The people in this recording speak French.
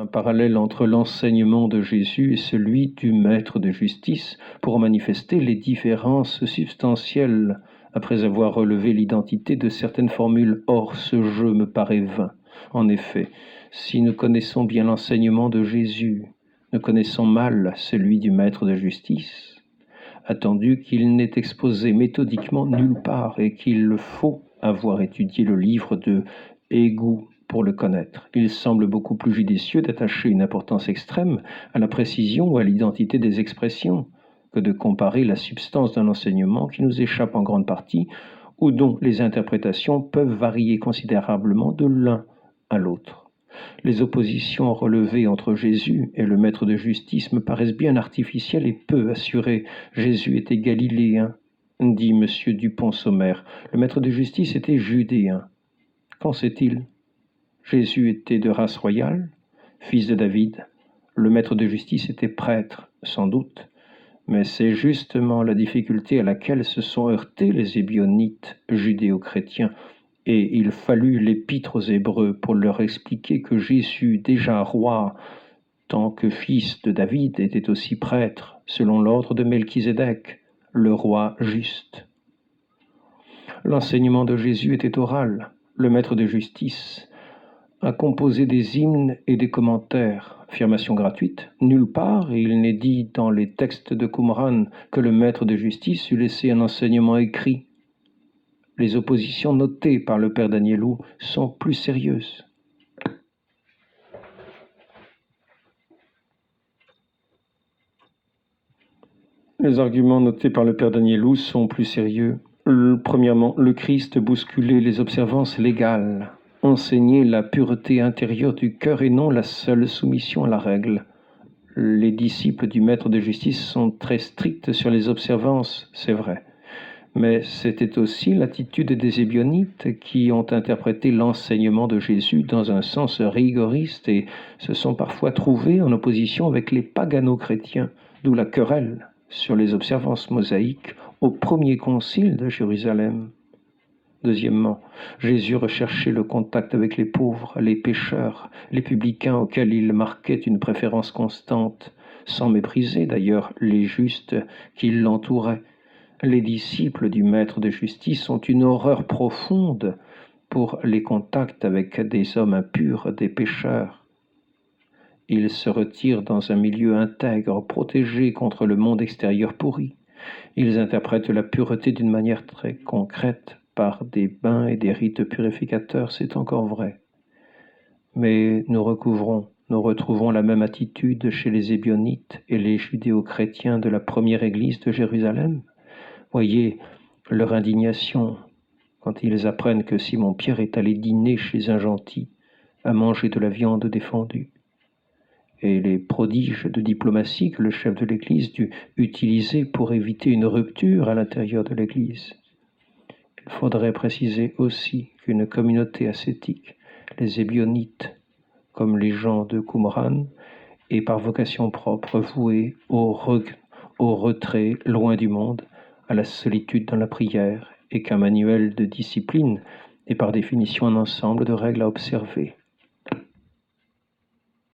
Un parallèle entre l'enseignement de Jésus et celui du maître de justice pour manifester les différences substantielles après avoir relevé l'identité de certaines formules. Or, ce jeu me paraît vain. En effet, si nous connaissons bien l'enseignement de Jésus, nous connaissons mal celui du maître de justice, attendu qu'il n'est exposé méthodiquement nulle part et qu'il faut avoir étudié le livre de Égou pour le connaître. Il semble beaucoup plus judicieux d'attacher une importance extrême à la précision ou à l'identité des expressions que de comparer la substance d'un enseignement qui nous échappe en grande partie ou dont les interprétations peuvent varier considérablement de l'un à l'autre. Les oppositions relevées entre Jésus et le maître de justice me paraissent bien artificielles et peu assurées. Jésus était galiléen, dit M. Dupont-Sommer. Le maître de justice était judéen. Qu'en sait-il ? Jésus était de race royale, fils de David. Le maître de justice était prêtre, sans doute. Mais c'est justement la difficulté à laquelle se sont heurtés les Ébionites judéo-chrétiens. Et il fallut l'épître aux Hébreux pour leur expliquer que Jésus, déjà roi, tant que fils de David, était aussi prêtre, selon l'ordre de Melchisédek, le roi juste. L'enseignement de Jésus était oral. Le maître de justice a composé des hymnes et des commentaires. Affirmation gratuite. Nulle part il n'est dit dans les textes de Qumran que le maître de justice eût laissé un enseignement écrit. Les oppositions notées par le père Danielou sont plus sérieuses. Les arguments notés par le père Danielou sont plus sérieux. Premièrement, le Christ bousculait les observances légales, enseignait la pureté intérieure du cœur et non la seule soumission à la règle. Les disciples du maître de justice sont très stricts sur les observances, c'est vrai. Mais c'était aussi l'attitude des Ébionites qui ont interprété l'enseignement de Jésus dans un sens rigoriste et se sont parfois trouvés en opposition avec les pagano-chrétiens, d'où la querelle sur les observances mosaïques au premier concile de Jérusalem. Deuxièmement, Jésus recherchait le contact avec les pauvres, les pécheurs, les publicains auxquels il marquait une préférence constante, sans mépriser d'ailleurs les justes qui l'entouraient. Les disciples du maître de justice ont une horreur profonde pour les contacts avec des hommes impurs, des pécheurs. Ils se retirent dans un milieu intègre, protégé contre le monde extérieur pourri. Ils interprètent la pureté d'une manière très concrète, par des bains et des rites purificateurs, c'est encore vrai. Mais nous retrouvons la même attitude chez les Ébionites et les judéo-chrétiens de la première église de Jérusalem. Voyez leur indignation quand ils apprennent que Simon-Pierre est allé dîner chez un gentil, à manger de la viande défendue. Et les prodiges de diplomatie que le chef de l'Église dut utiliser pour éviter une rupture à l'intérieur de l'Église. Il faudrait préciser aussi qu'une communauté ascétique, les Ébionites, comme les gens de Qumran, est par vocation propre vouée au retrait loin du monde, à la solitude dans la prière, et qu'un manuel de discipline est par définition un ensemble de règles à observer.